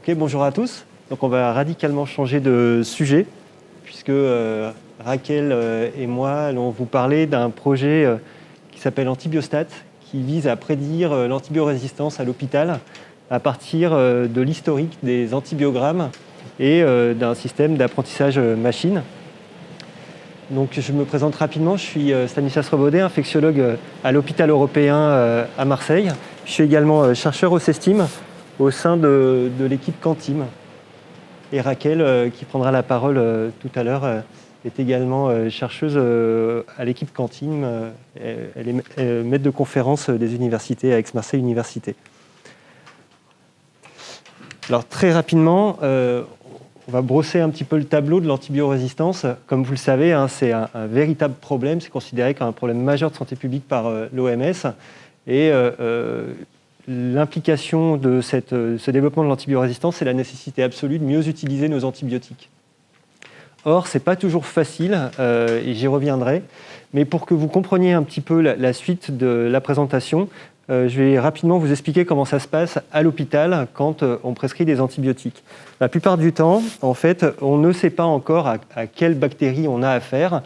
Ok, bonjour à tous. Donc on va radicalement changer de sujet puisque Raquel et moi allons vous parler d'un projet qui s'appelle Antibiostat qui vise à prédire l'antibiorésistance à l'hôpital à partir de l'historique des antibiogrammes et d'un système d'apprentissage machine. Donc je me présente rapidement, je suis Stanislas Rebaudet, infectiologue à l'hôpital européen à Marseille. Je suis également chercheur au CESTIM au sein de l'équipe Quantim. Et Raquel, qui prendra la parole tout à l'heure, est également chercheuse à l'équipe Quantim. Elle est maître de conférence des universités à Aix-Marseille Université. Alors très rapidement, on va brosser un petit peu le tableau de l'antibiorésistance. Comme vous le savez, c'est un véritable problème. C'est considéré comme un problème majeur de santé publique par l'OMS. Et l'implication de ce développement de l'antibiorésistance, c'est la nécessité absolue de mieux utiliser nos antibiotiques. Or, ce n'est pas toujours facile, et j'y reviendrai. Mais pour que vous compreniez un petit peu la suite de la présentation, je vais rapidement vous expliquer comment ça se passe à l'hôpital quand on prescrit des antibiotiques. La plupart du temps, en fait, on ne sait pas encore à quelle bactérie on a affaire.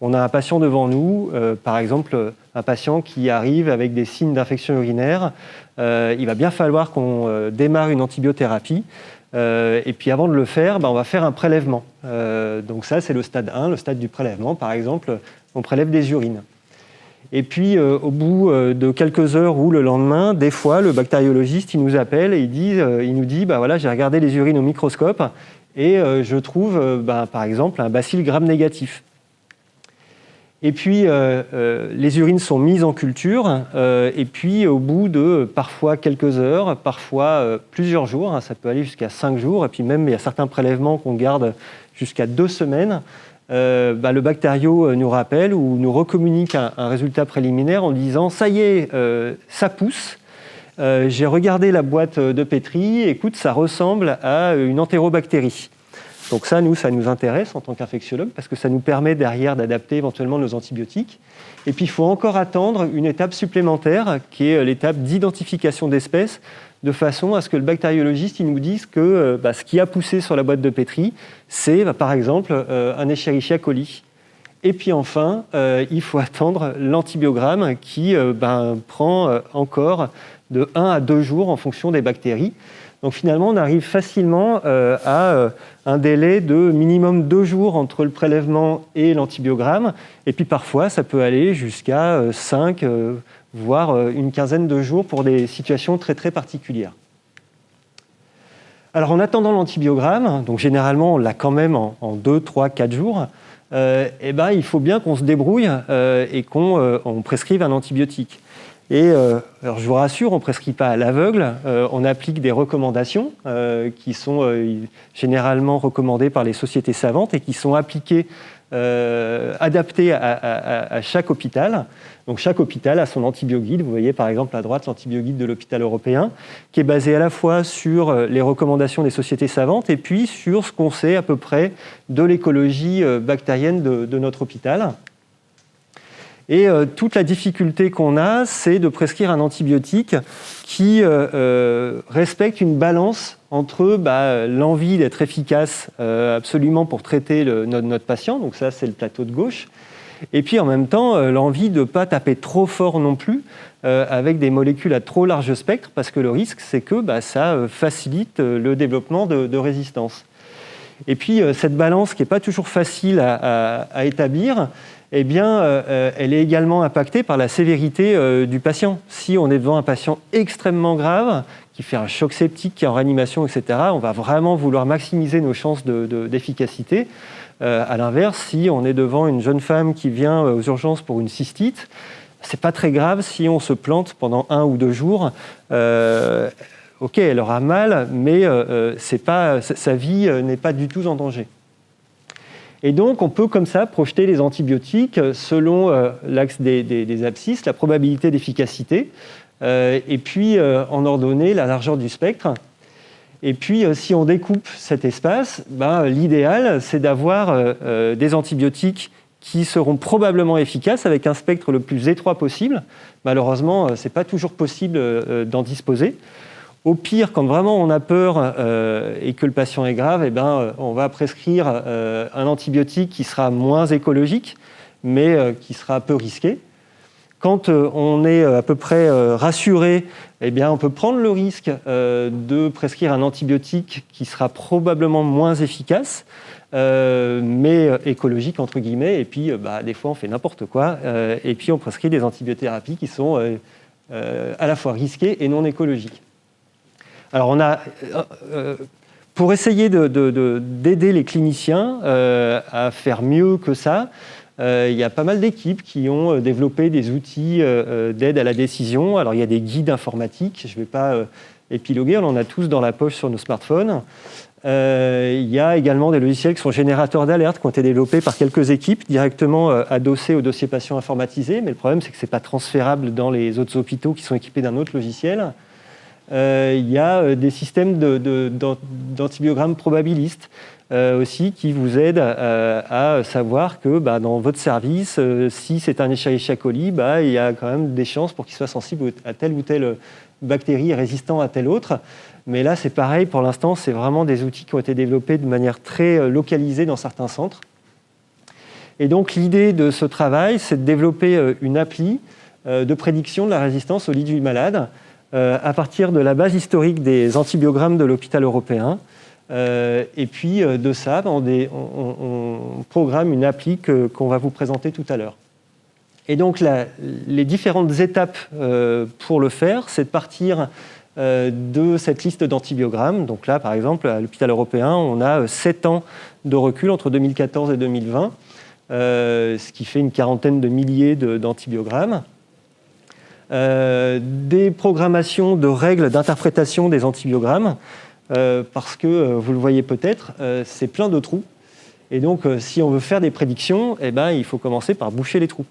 On a un patient devant nous, par exemple un patient qui arrive avec des signes d'infection urinaire. Il va bien falloir qu'on démarre une antibiothérapie. Et puis avant de le faire, on va faire un prélèvement. Donc ça, c'est le stade 1, le stade du prélèvement. Par exemple, on prélève des urines. Et puis, au bout de quelques heures ou le lendemain, des fois, le bactériologiste, il nous appelle et il nous dit, voilà, j'ai regardé les urines au microscope et je trouve, par exemple, un bacille gram négatif. Et puis, les urines sont mises en culture, et puis au bout de parfois quelques heures, parfois plusieurs jours, ça peut aller jusqu'à 5 jours, et puis même il y a certains prélèvements qu'on garde jusqu'à 2 semaines, le bactério nous rappelle ou nous recommunique un résultat préliminaire en disant « ça y est, ça pousse, j'ai regardé la boîte de Petri, écoute, ça ressemble à une entérobactérie ». Donc ça nous intéresse en tant qu'infectiologue parce que ça nous permet derrière d'adapter éventuellement nos antibiotiques. Et puis il faut encore attendre une étape supplémentaire qui est l'étape d'identification d'espèces de façon à ce que le bactériologiste il nous dise que ce qui a poussé sur la boîte de Petri, c'est par exemple un Escherichia coli. Et puis enfin, il faut attendre l'antibiogramme qui prend encore de 1 à 2 jours en fonction des bactéries. Donc finalement, on arrive facilement à un délai de minimum 2 jours entre le prélèvement et l'antibiogramme. Et puis parfois, ça peut aller jusqu'à 5, voire une quinzaine de jours pour des situations très très particulières. Alors en attendant l'antibiogramme, donc généralement on l'a quand même en 2, 3, 4 jours, il faut bien qu'on se débrouille et qu'on prescrive un antibiotique. Et alors je vous rassure, on ne prescrit pas à l'aveugle, on applique des recommandations qui sont généralement recommandées par les sociétés savantes et qui sont appliquées, adaptées à chaque hôpital. Donc chaque hôpital a son antibioguide. Vous voyez par exemple à droite l'antibioguide de l'hôpital européen, qui est basé à la fois sur les recommandations des sociétés savantes et puis sur ce qu'on sait à peu près de l'écologie bactérienne de notre hôpital. Et toute la difficulté qu'on a, c'est de prescrire un antibiotique qui respecte une balance entre l'envie d'être efficace absolument pour traiter notre patient, donc ça c'est le plateau de gauche, et puis en même temps l'envie de ne pas taper trop fort non plus avec des molécules à trop large spectre, parce que le risque c'est que ça facilite le développement de résistance. Et puis cette balance qui n'est pas toujours facile à établir, elle est également impactée par la sévérité du patient. Si on est devant un patient extrêmement grave, qui fait un choc septique, qui est en réanimation, etc., on va vraiment vouloir maximiser nos chances d'efficacité. À l'inverse, si on est devant une jeune femme qui vient aux urgences pour une cystite, c'est pas très grave si on se plante pendant 1 ou 2 jours. Ok, elle aura mal, mais sa vie n'est pas du tout en danger. Et donc, on peut comme ça projeter les antibiotiques selon l'axe des abscisses, la probabilité d'efficacité, et puis en ordonnée la largeur du spectre. Et puis, si on découpe cet espace, l'idéal, c'est d'avoir des antibiotiques qui seront probablement efficaces avec un spectre le plus étroit possible. Malheureusement, ce n'est pas toujours possible d'en disposer. Au pire, quand vraiment on a peur et que le patient est grave, on va prescrire un antibiotique qui sera moins écologique, mais qui sera peu risqué. Quand on est à peu près rassuré, on peut prendre le risque de prescrire un antibiotique qui sera probablement moins efficace, mais écologique, entre guillemets. Et puis, des fois, on fait n'importe quoi. Et puis, on prescrit des antibiothérapies qui sont à la fois risquées et non écologiques. Alors, pour essayer d'aider les cliniciens à faire mieux que ça, il y a pas mal d'équipes qui ont développé des outils d'aide à la décision. Alors, il y a des guides informatiques, je ne vais pas épiloguer, on en a tous dans la poche sur nos smartphones. Il y a également des logiciels qui sont générateurs d'alertes, qui ont été développés par quelques équipes, directement adossés au dossier patient informatisé. Mais le problème, c'est que ce n'est pas transférable dans les autres hôpitaux qui sont équipés d'un autre logiciel. Il y a des systèmes d'antibiogrammes probabilistes aussi qui vous aident à savoir que dans votre service, si c'est un Escherichia coli, il y a quand même des chances pour qu'il soit sensible à telle ou telle bactérie et résistant à telle autre. Mais là, c'est pareil, pour l'instant, c'est vraiment des outils qui ont été développés de manière très localisée dans certains centres. Et donc, l'idée de ce travail, c'est de développer une appli de prédiction de la résistance au lit du malade à partir de la base historique des antibiogrammes de l'hôpital européen. Et puis de ça, on programme une appli qu'on va vous présenter tout à l'heure. Et donc les différentes étapes pour le faire, c'est de partir de cette liste d'antibiogrammes. Donc là, par exemple, à l'hôpital européen, on a 7 ans de recul entre 2014 et 2020, ce qui fait une quarantaine de milliers d'antibiogrammes. Des programmations de règles d'interprétation des antibiogrammes, parce que, vous le voyez peut-être, c'est plein de trous. Et donc, si on veut faire des prédictions, il faut commencer par boucher les trous.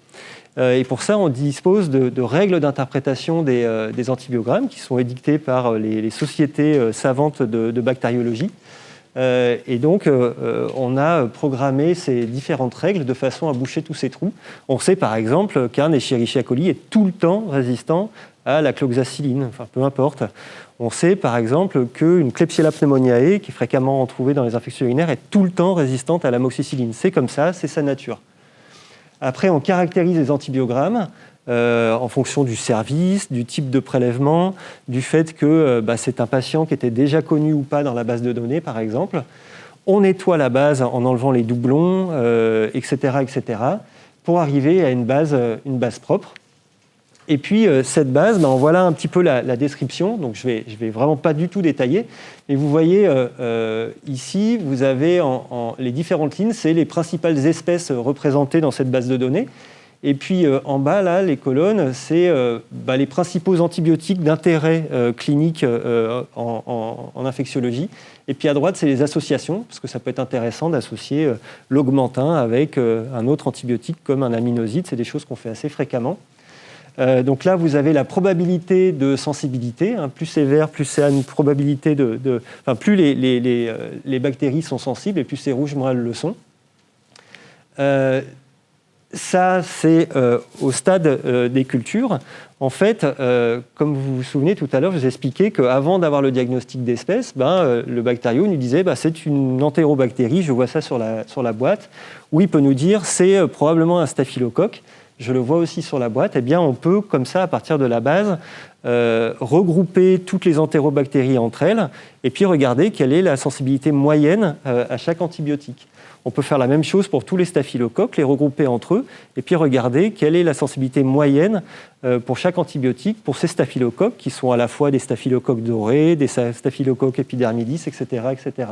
Et pour ça, on dispose de règles d'interprétation des antibiogrammes qui sont édictées par les sociétés savantes de bactériologie. Et donc, on a programmé ces différentes règles de façon à boucher tous ces trous. On sait par exemple qu'un Escherichia coli est tout le temps résistant à la cloxacilline, enfin peu importe. On sait par exemple qu'une Klebsiella pneumoniae, qui est fréquemment retrouvée dans les infections urinaires, est tout le temps résistante à l'amoxicilline. C'est comme ça, c'est sa nature. Après, on caractérise les antibiogrammes en fonction du service, du type de prélèvement, du fait que c'est un patient qui était déjà connu ou pas dans la base de données, par exemple. On nettoie la base en enlevant les doublons, etc., pour arriver à une base propre. Et puis, cette base, en voilà un petit peu la description. Donc, je vais vraiment pas du tout détailler. Mais vous voyez, ici, vous avez les différentes lignes, c'est les principales espèces représentées dans cette base de données. Et puis en bas, là, les colonnes, c'est les principaux antibiotiques d'intérêt clinique en infectiologie. Et puis à droite, c'est les associations, parce que ça peut être intéressant d'associer l'augmentin avec un autre antibiotique comme un aminoside. C'est des choses qu'on fait assez fréquemment. Donc là, vous avez la probabilité de sensibilité. Plus c'est vert, plus c'est une probabilité plus les bactéries sont sensibles, et plus c'est rouge, moins elles le sont. Ça, c'est au stade des cultures. En fait, comme vous vous souvenez tout à l'heure, je vous ai expliqué qu'avant d'avoir le diagnostic d'espèce, le bactério nous disait c'est une entérobactérie, je vois ça sur la boîte, ou il peut nous dire c'est probablement un staphylocoque, je le vois aussi sur la boîte. On peut, comme ça, à partir de la base, regrouper toutes les entérobactéries entre elles et puis regarder quelle est la sensibilité moyenne à chaque antibiotique. On peut faire la même chose pour tous les staphylocoques, les regrouper entre eux, et puis regarder quelle est la sensibilité moyenne pour chaque antibiotique, pour ces staphylocoques, qui sont à la fois des staphylocoques dorés, des staphylocoques epidermidis, etc., etc.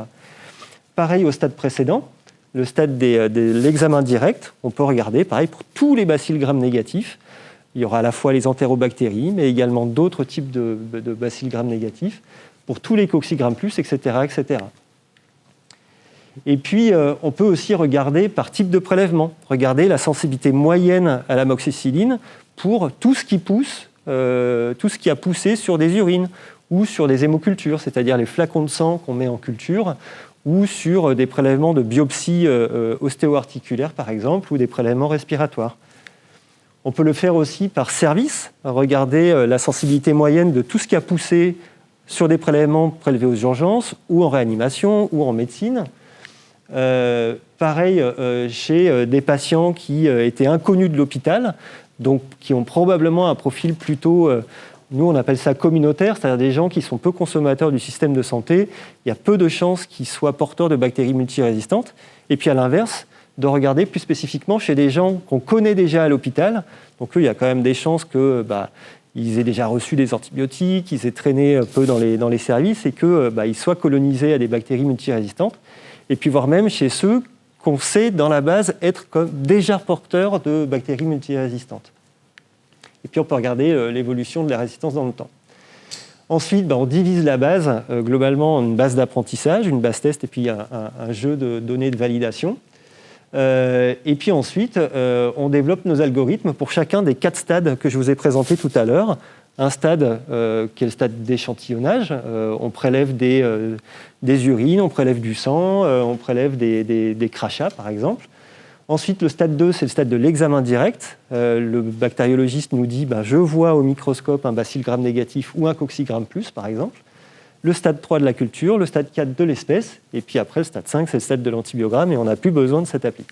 Pareil au stade précédent, le stade de l'examen direct, on peut regarder, pareil, pour tous les bacilles gram négatifs. Il y aura à la fois les entérobactéries, mais également d'autres types de bacilles gram négatifs, pour tous les coccigram+, etc., etc. Et puis, on peut aussi regarder par type de prélèvement, regarder la sensibilité moyenne à l'amoxicilline pour tout ce qui pousse, tout ce qui a poussé sur des urines ou sur des hémocultures, c'est-à-dire les flacons de sang qu'on met en culture, ou sur des prélèvements de biopsie ostéo-articulaire, par exemple, ou des prélèvements respiratoires. On peut le faire aussi par service, regarder la sensibilité moyenne de tout ce qui a poussé sur des prélèvements prélevés aux urgences ou en réanimation ou en médecine. Pareil chez des patients qui étaient inconnus de l'hôpital, donc qui ont probablement un profil plutôt, nous on appelle ça communautaire, c'est-à-dire des gens qui sont peu consommateurs du système de santé. Il y a peu de chances qu'ils soient porteurs de bactéries multirésistantes. Et puis à l'inverse, de regarder plus spécifiquement chez des gens qu'on connaît déjà à l'hôpital. Donc eux, il y a quand même des chances que ils aient déjà reçu des antibiotiques, qu'ils aient traîné un peu dans les services et qu'ils soient colonisés à des bactéries multirésistantes. Et puis voire même chez ceux qu'on sait dans la base être comme déjà porteurs de bactéries multirésistantes. Et puis on peut regarder l'évolution de la résistance dans le temps. Ensuite, on divise la base globalement en une base d'apprentissage, une base test et puis un jeu de données de validation. Et puis ensuite, on développe nos algorithmes pour chacun des 4 stades que je vous ai présentés tout à l'heure. Un stade qui est le stade d'échantillonnage. On prélève des urines, on prélève du sang, on prélève des crachats, par exemple. Ensuite, le stade 2, c'est le stade de l'examen direct. Le bactériologiste nous dit je vois au microscope un bacille gram négatif ou un coccigram plus, par exemple. Le stade 3 de la culture, le stade 4 de l'espèce, et puis après le stade 5, c'est le stade de l'antibiogramme, et on n'a plus besoin de cette appli.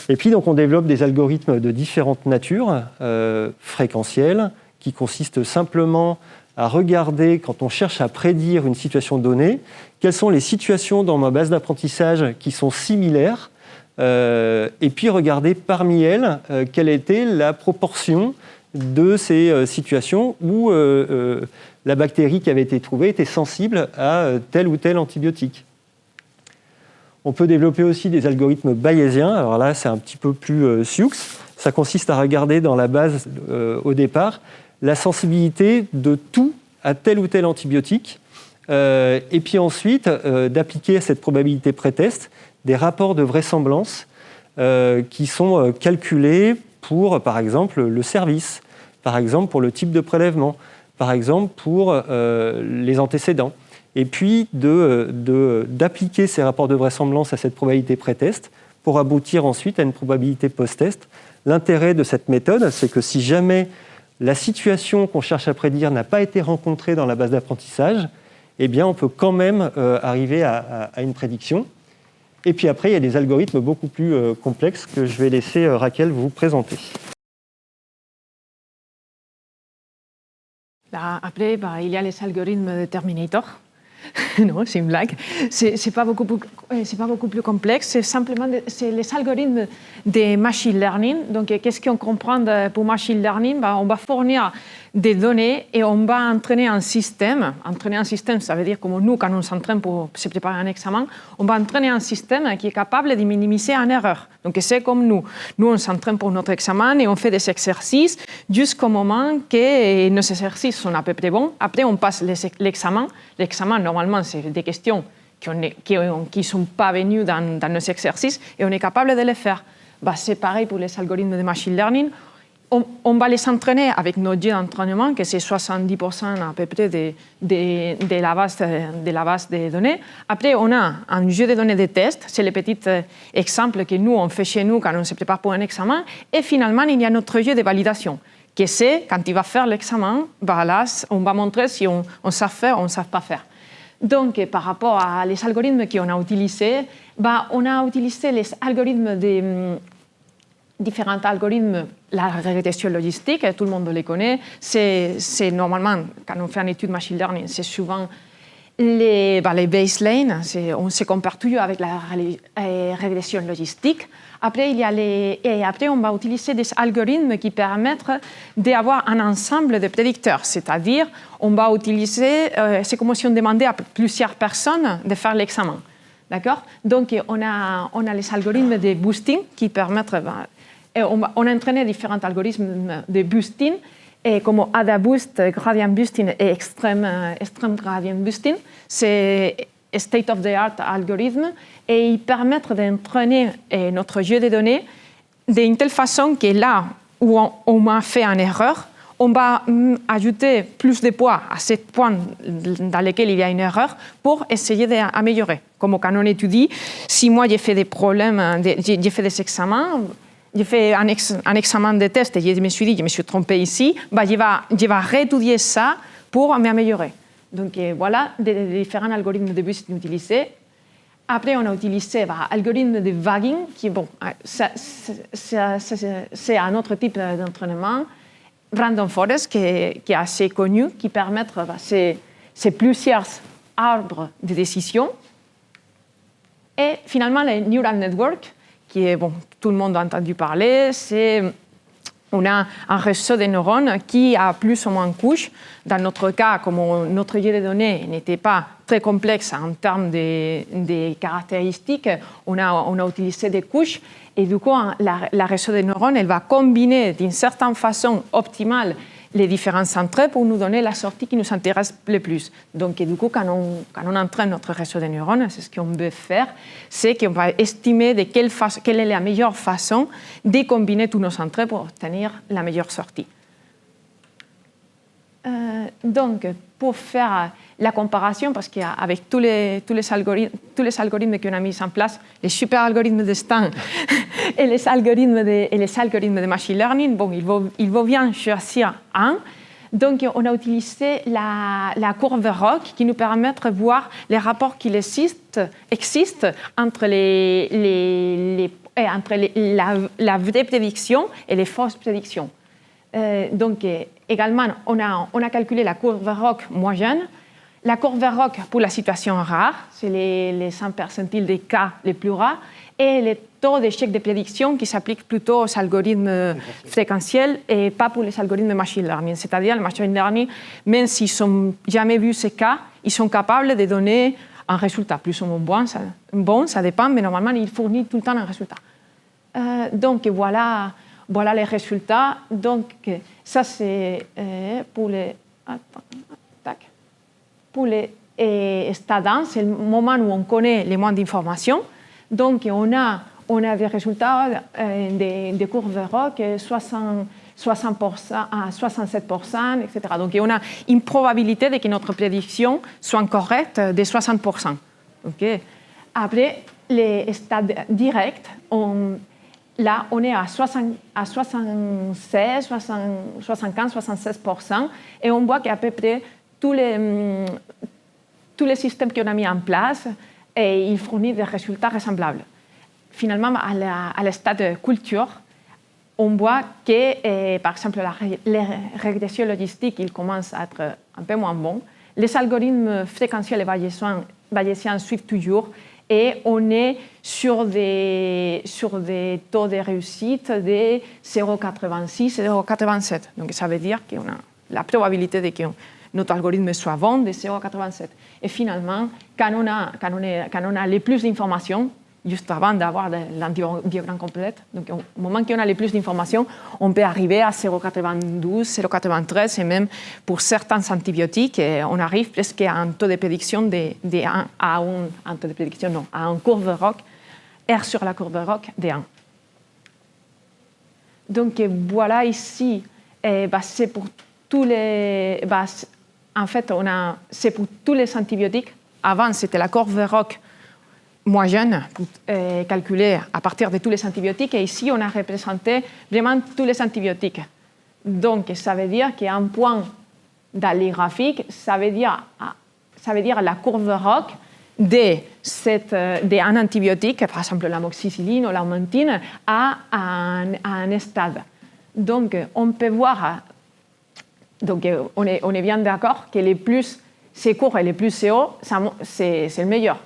Et puis donc on développe des algorithmes de différentes natures, fréquentiels, qui consistent simplement à regarder, quand on cherche à prédire une situation donnée, quelles sont les situations dans ma base d'apprentissage qui sont similaires, et puis regarder parmi elles quelle était la proportion de ces situations où la bactérie qui avait été trouvée était sensible à tel ou tel antibiotique. On peut développer aussi des algorithmes bayésiens. Alors là, c'est un petit peu plus sioux. Ça consiste à regarder dans la base, au départ, la sensibilité de tout à tel ou tel antibiotique, et puis ensuite d'appliquer à cette probabilité pré-test des rapports de vraisemblance qui sont calculés pour, par exemple, le service, par exemple pour le type de prélèvement, par exemple pour les antécédents. Et puis d'appliquer ces rapports de vraisemblance à cette probabilité pré-test pour aboutir ensuite à une probabilité post-test. L'intérêt de cette méthode, c'est que si jamais la situation qu'on cherche à prédire n'a pas été rencontrée dans la base d'apprentissage, eh bien on peut quand même arriver à une prédiction. Et puis après, il y a des algorithmes beaucoup plus complexes que je vais laisser Raquel vous présenter. Là, après, il y a les algorithmes de Terminator. Non, c'est une blague. C'est pas beaucoup plus complexe. C'est simplement les algorithmes de machine learning. Donc, qu'est-ce qu'on comprend pour machine learning? On va fournir des données et on va entraîner un système. Entraîner un système, ça veut dire comme nous, quand on s'entraîne pour se préparer un examen, on va entraîner un système qui est capable de minimiser une erreur. Donc, c'est comme nous. Nous, on s'entraîne pour notre examen et on fait des exercices jusqu'au moment que nos exercices sont à peu près bons. Après, on passe l'examen. L'examen, normalement, c'est des questions qui ne sont pas venues dans nos exercices et on est capable de les faire. C'est pareil pour les algorithmes de machine learning. On va les entraîner avec nos jeux d'entraînement, que c'est 70% à peu près de la base de données. Après, on a un jeu de données de test, c'est les petits exemples que nous, on fait chez nous quand on se prépare pour un examen. Et finalement, il y a notre jeu de validation, que c'est quand il va faire l'examen, là, on va montrer si on sait faire ou on ne sait pas faire. Donc, par rapport à les algorithmes qu'on a utilisés, on a utilisé les algorithmes différents algorithmes, la régression logistique, tout le monde les connaît. C'est normalement, quand on fait une étude machine learning, c'est souvent les baselines. On se compare toujours avec la régression logistique. Après, après, on va utiliser des algorithmes qui permettent d'avoir un ensemble de prédicteurs. C'est-à-dire, on va utiliser, c'est comme si on demandait à plusieurs personnes de faire l'examen. D'accord? Donc, on a les algorithmes de boosting qui permettent... on a entraîné différents algorithmes de boosting, comme AdaBoost, Gradient Boosting et Extreme Gradient Boosting. C'est state-of-the-art algorithme et ils permettent d'entraîner notre jeu de données d'une telle façon que là où on a fait une erreur, on va ajouter plus de poids à ce point dans lequel il y a une erreur pour essayer d'améliorer. Comme quand on étudie, si moi j'ai fait des problèmes, j'ai fait des examens, j'ai fait un examen de test et je me suis dit, je me suis trompé ici, je vais réétudier ça pour m'améliorer. Donc voilà les différents algorithmes de boost utilisés. Après, on a utilisé l'algorithme de vagging, qui bon, c'est un autre type d'entraînement. Random Forest, qui est assez connu, qui permet, c'est plusieurs arbres de décision. Et finalement, le Neural Network, qui est, bon, tout le monde a entendu parler, on a un réseau de neurones qui a plus ou moins de couches. Dans notre cas, comme notre jeu de données n'était pas très complexe en termes de caractéristiques, on a utilisé des couches. Et du coup, la réseau de neurones, elle va combiner d'une certaine façon optimale les différents entrées pour nous donner la sortie qui nous intéresse le plus. Donc, du coup, quand on entraîne notre réseau de neurones, c'est ce qu'on veut faire, c'est qu'on va estimer de quelle est la meilleure façon de combiner tous nos entrées pour obtenir la meilleure sortie. Donc, pour faire la comparaison, parce qu'avec tous les algorithmes qu'on a mis en place, les super algorithmes de Stan et les algorithmes de machine learning, bon, il vaut bien choisir un. Donc, on a utilisé la courbe ROC qui nous permet de voir les rapports qui existent entre la vraie prédiction et les fausses prédictions. Donc, également, on a calculé la courbe ROC moyenne. La courbe ROC pour la situation rare, c'est les 100 percentiles des cas les plus rares, et le taux d'échec de prédiction qui s'applique plutôt aux algorithmes fréquentiels et pas pour les algorithmes de machine learning. C'est-à-dire, le machine learning, même s'ils n'ont jamais vu ces cas, ils sont capables de donner un résultat plus ou moins bon, ça dépend, mais normalement, ils fournissent tout le temps un résultat. Donc, voilà les résultats. Donc, ça, c'est pour les... Pour les stades 1, c'est le moment où on connaît le moins d'informations. Donc, on a des résultats des courbes ROC, 60% à 67%, etc. Donc, on a une probabilité de que notre prédiction soit correcte de 60%. Okay. Après, les stades directs, là, on est à 76, 75, 76%, et on voit qu'à peu près tous les systèmes qu'on a mis en place, et ils fournissent des résultats ressemblables. Finalement, à la stade culture, on voit que, par exemple, les régressions logistiques, ils commencent à être un peu moins bons. Les algorithmes fréquentiels et bayésiens suivent toujours, et on est sur des taux de réussite de 0,86 et 0,87. Donc, ça veut dire qu'on a la probabilité de que notre algorithme soit bon de 0,87. Et finalement, quand on a les plus d'informations, juste avant d'avoir l'antibiogramme complet, donc au moment qu'on a les plus d'informations, on peut arriver à 0,92, 0,93, et même pour certains antibiotiques, on arrive presque à un taux de prédiction à un courbe ROC, R sur la courbe ROC de 1. Donc voilà ici, c'est pour tous les... en fait, c'est pour tous les antibiotiques. Avant, c'était la courbe ROC moyenne calculée à partir de tous les antibiotiques. Et ici, on a représenté vraiment tous les antibiotiques. Donc, ça veut dire qu'un point dans les graphiques, ça veut dire la courbe ROC d'un antibiotique, par exemple l'amoxicilline ou l'augmentine, à un stade. Donc, on peut voir... Donc, on est bien d'accord que les plus c'est court et les plus c'est haut, c'est le meilleur.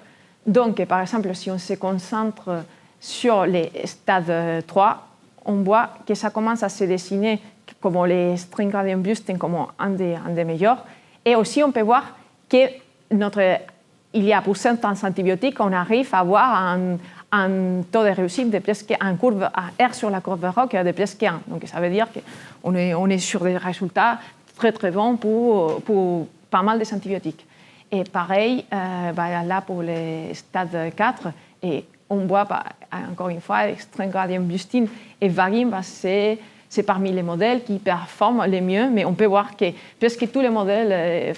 Donc, par exemple, si on se concentre sur les stades 3, on voit que ça commence à se dessiner comme les string gradient boosting comme un des meilleurs. Et aussi, on peut voir qu'il y a pour certains antibiotiques, on arrive à avoir un taux de réussite de presque un courbe R sur la courbe ROC de presque 1. Donc, ça veut dire qu'on est sur des résultats très très bons pour pas mal des antibiotiques. Et pareil, là pour les stades 4, et on voit encore une fois, string gradient boosting et vagging, c'est parmi les modèles qui performent le mieux, mais on peut voir que presque tous les modèles,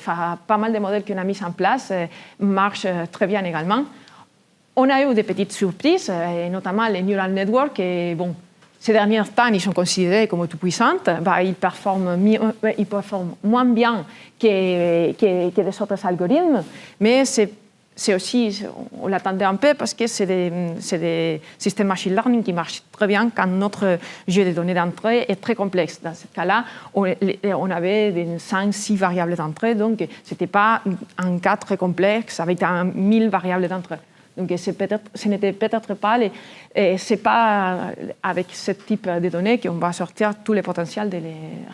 pas mal de modèles qu'on a mis en place, marchent très bien également. On a eu des petites surprises, et notamment les neural networks, et bon, ces derniers temps, ils sont considérés comme tout puissants. Ils performent moins bien que des autres algorithmes, mais c'est aussi, on l'attendait un peu parce que c'est des systèmes machine learning qui marchent très bien quand notre jeu de données d'entrée est très complexe. Dans ce cas-là, on avait 5-6 variables d'entrée, donc ce n'était pas un cas très complexe avec 1000 variables d'entrée. Donc ce n'était peut-être pas, c'est pas avec ce type de données qu'on va sortir tous les potentiels des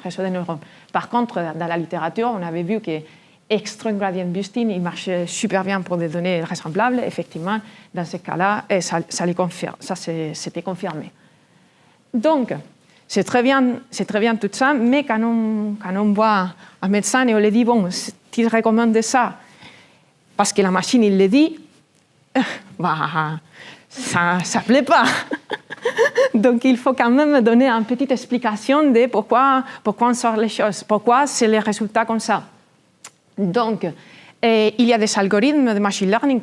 réseaux de neurones. Par contre, dans la littérature, on avait vu que Extreme Gradient Boosting, il marchait super bien pour des données vraisemblables. Effectivement, dans ce cas-là, ça s'était confirmé. Donc, c'est très bien tout ça, mais quand on voit un médecin et on lui dit, bon, tu recommandes ça parce que la machine, il le dit, ça ne plaît pas. Donc, il faut quand même donner une petite explication de pourquoi on sort les choses, pourquoi c'est les résultats comme ça. Donc, il y a des algorithmes de machine learning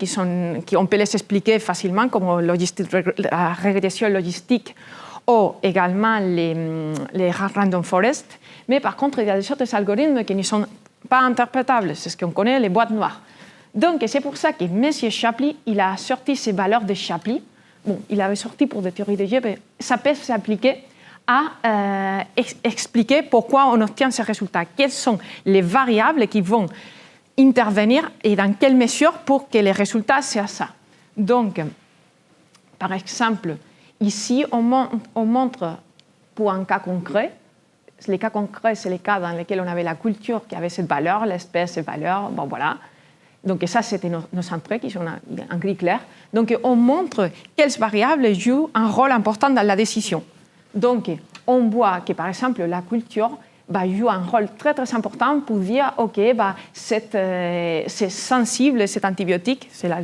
qui on peut les expliquer facilement, comme la régression logistique ou également les random forest. Mais par contre, il y a des autres algorithmes qui ne sont pas interprétables. C'est ce qu'on connaît, les boîtes noires. Donc, c'est pour ça que M. Shapley, il a sorti ces valeurs de Shapley. Bon, il avait sorti pour des théories de jeu, mais ça peut s'appliquer à expliquer pourquoi on obtient ces résultats. Quelles sont les variables qui vont intervenir et dans quelle mesure pour que les résultats soient ça. Donc, par exemple, ici, on montre pour un cas concret. Les cas concrets, c'est les cas dans lesquels on avait la culture qui avait cette valeur, l'espèce, cette valeur, bon voilà. Donc ça, c'était nos entrées qui sont en gris clair. Donc on montre quelles variables jouent un rôle important dans la décision. Donc on voit que par exemple la culture joue un rôle très très important pour dire ok, c'est sensible, cet antibiotique, cette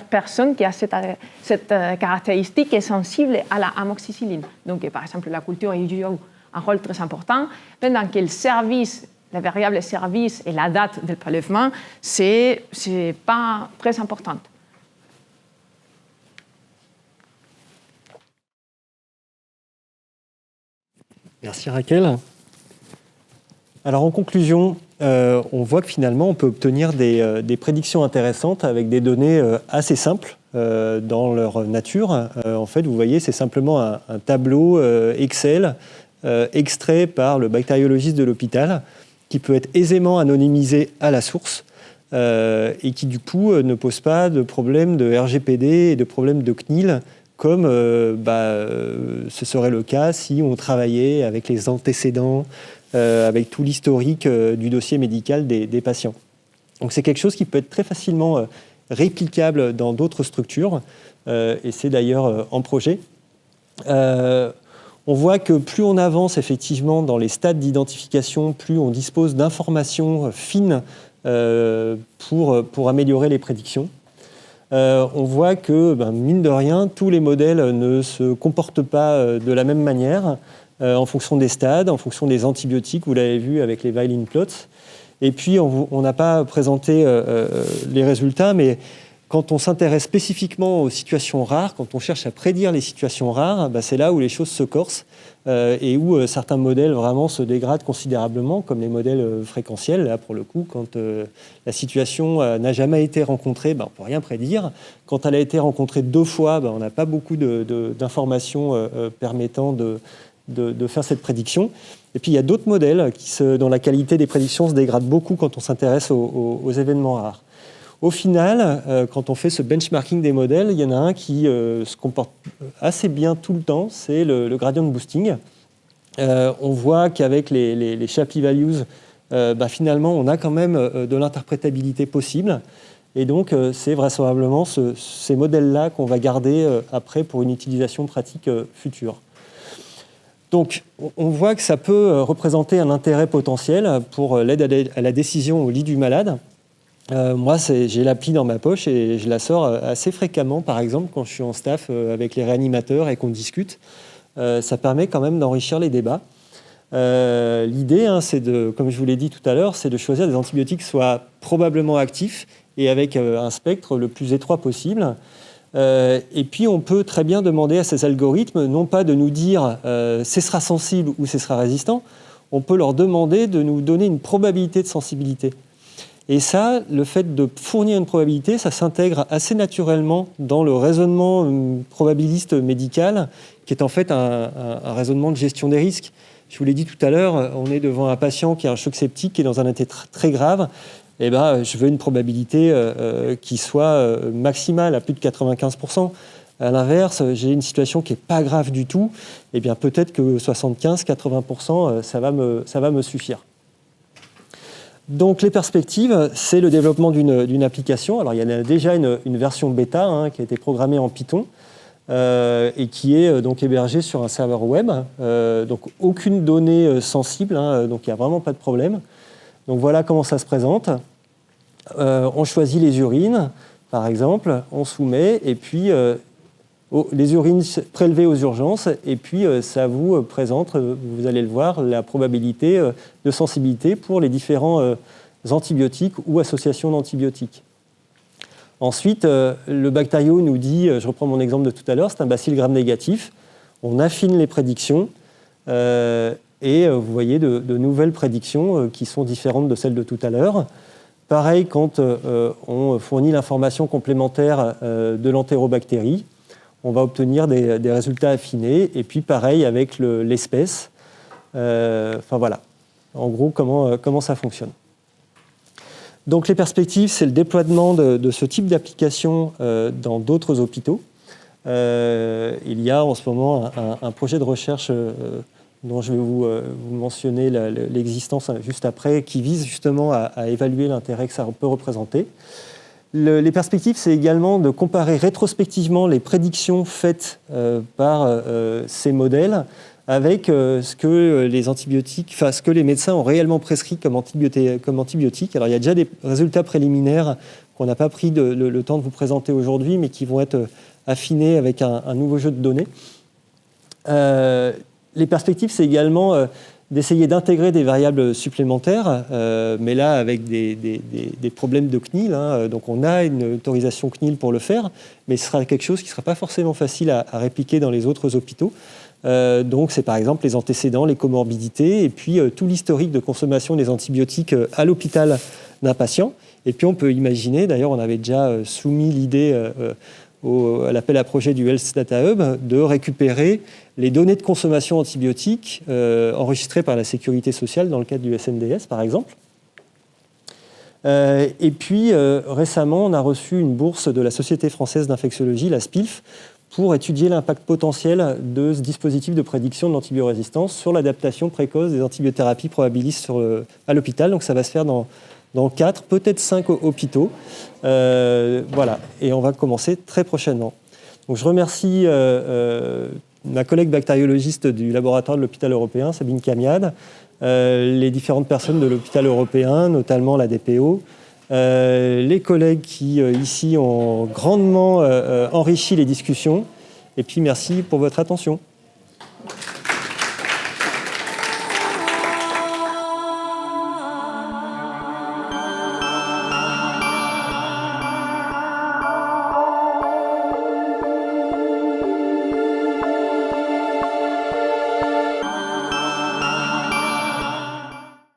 personne qui a cette caractéristique est sensible à la amoxicilline. Donc par exemple la culture joue un rôle très important, pendant que le service, la variable service et la date du prélèvement, c'est pas très important. Merci Raquel. Alors en conclusion, on voit que finalement on peut obtenir des prédictions intéressantes avec des données assez simples dans leur nature. En fait, vous voyez, c'est simplement un tableau Excel extrait par le bactériologiste de l'hôpital, qui peut être aisément anonymisé à la source et qui du coup ne pose pas de problème de RGPD et de problème de CNIL comme ce serait le cas si on travaillait avec les antécédents, avec tout l'historique du dossier médical des patients. Donc c'est quelque chose qui peut être très facilement réplicable dans d'autres structures et c'est d'ailleurs en projet. On voit que plus on avance effectivement dans les stades d'identification, plus on dispose d'informations fines pour améliorer les prédictions. On voit que, mine de rien, tous les modèles ne se comportent pas de la même manière en fonction des stades, en fonction des antibiotiques, vous l'avez vu avec les Violin plots. Et puis, on n'a pas présenté les résultats, mais quand on s'intéresse spécifiquement aux situations rares, quand on cherche à prédire les situations rares, c'est là où les choses se corsent et où certains modèles vraiment se dégradent considérablement, comme les modèles fréquentiels. Là, pour le coup, quand la situation n'a jamais été rencontrée, on ne peut rien prédire. Quand elle a été rencontrée 2 fois, on n'a pas beaucoup d'informations permettant de faire cette prédiction. Et puis, il y a d'autres modèles dont la qualité des prédictions se dégrade beaucoup quand on s'intéresse aux événements rares. Au final, quand on fait ce benchmarking des modèles, il y en a un qui se comporte assez bien tout le temps, c'est le gradient boosting. On voit qu'avec les Shapley values, finalement, on a quand même de l'interprétabilité possible. Et donc, c'est vraisemblablement ces modèles-là qu'on va garder après pour une utilisation pratique future. Donc, on voit que ça peut représenter un intérêt potentiel pour l'aide à la décision au lit du malade. Moi, j'ai l'appli dans ma poche et je la sors assez fréquemment, par exemple, quand je suis en staff avec les réanimateurs et qu'on discute. Ça permet quand même d'enrichir les débats. L'idée, c'est comme je vous l'ai dit tout à l'heure, c'est de choisir des antibiotiques qui soient probablement actifs et avec un spectre le plus étroit possible. Et puis, on peut très bien demander à ces algorithmes, non pas de nous dire ce sera sensible ou ce sera résistant, on peut leur demander de nous donner une probabilité de sensibilité. Et ça, le fait de fournir une probabilité, ça s'intègre assez naturellement dans le raisonnement probabiliste médical, qui est en fait un raisonnement de gestion des risques. Je vous l'ai dit tout à l'heure, on est devant un patient qui a un choc septique, qui est dans un état très grave. Eh ben, je veux une probabilité qui soit maximale, à plus de 95%. À l'inverse, j'ai une situation qui n'est pas grave du tout, eh bien, peut-être que 75-80%, ça va me suffire. Donc les perspectives, c'est le développement d'une application. Alors il y en a déjà une version bêta qui a été programmée en Python et qui est donc hébergée sur un serveur web. Donc aucune donnée sensible, donc il n'y a vraiment pas de problème. Donc voilà comment ça se présente. On choisit les urines, par exemple, on soumet, et puis les urines prélevées aux urgences, et puis ça vous présente, vous allez le voir, la probabilité de sensibilité pour les différents antibiotiques ou associations d'antibiotiques. Ensuite, le Bactériaux nous dit, je reprends mon exemple de tout à l'heure, c'est un bacille gram négatif. On affine les prédictions et vous voyez de nouvelles prédictions qui sont différentes de celles de tout à l'heure. Pareil quand on fournit l'information complémentaire de l'entérobactérie, on va obtenir des résultats affinés. Et puis pareil avec l'espèce. Enfin voilà, en gros comment ça fonctionne. Donc les perspectives, c'est le déploiement de ce type d'application dans d'autres hôpitaux. Il y a en ce moment un projet de recherche dont je vais vous mentionner l'existence juste après, qui vise justement à évaluer l'intérêt que ça peut représenter. Les perspectives, c'est également de comparer rétrospectivement les prédictions faites par ces modèles avec ce que les antibiotiques, enfin ce que les médecins ont réellement prescrit comme antibiotiques. Alors il y a déjà des résultats préliminaires qu'on n'a pas pris le temps de vous présenter aujourd'hui, mais qui vont être affinés avec un nouveau jeu de données. Les perspectives, c'est également d'essayer d'intégrer des variables supplémentaires, mais là avec des problèmes de CNIL. Donc on a une autorisation CNIL pour le faire, mais ce sera quelque chose qui ne sera pas forcément facile à répliquer dans les autres hôpitaux. Donc c'est par exemple les antécédents, les comorbidités, et puis tout l'historique de consommation des antibiotiques à l'hôpital d'un patient. Et puis on peut imaginer, d'ailleurs on avait déjà soumis l'idée à l'appel à projet du Health Data Hub, de récupérer les données de consommation antibiotique enregistrées par la Sécurité sociale dans le cadre du SNDS, par exemple. Et puis, récemment, on a reçu une bourse de la Société française d'infectiologie, la SPILF, pour étudier l'impact potentiel de ce dispositif de prédiction de l'antibiorésistance sur l'adaptation précoce des antibiothérapies probabilistes à l'hôpital. Donc ça va se faire dans 4, peut-être 5 hôpitaux. Voilà, et on va commencer très prochainement. Donc je remercie ma collègue bactériologiste du laboratoire de l'hôpital européen, Sabine Camiade, les différentes personnes de l'hôpital européen, notamment la DPO, les collègues qui, ici, ont grandement enrichi les discussions. Et puis, merci pour votre attention.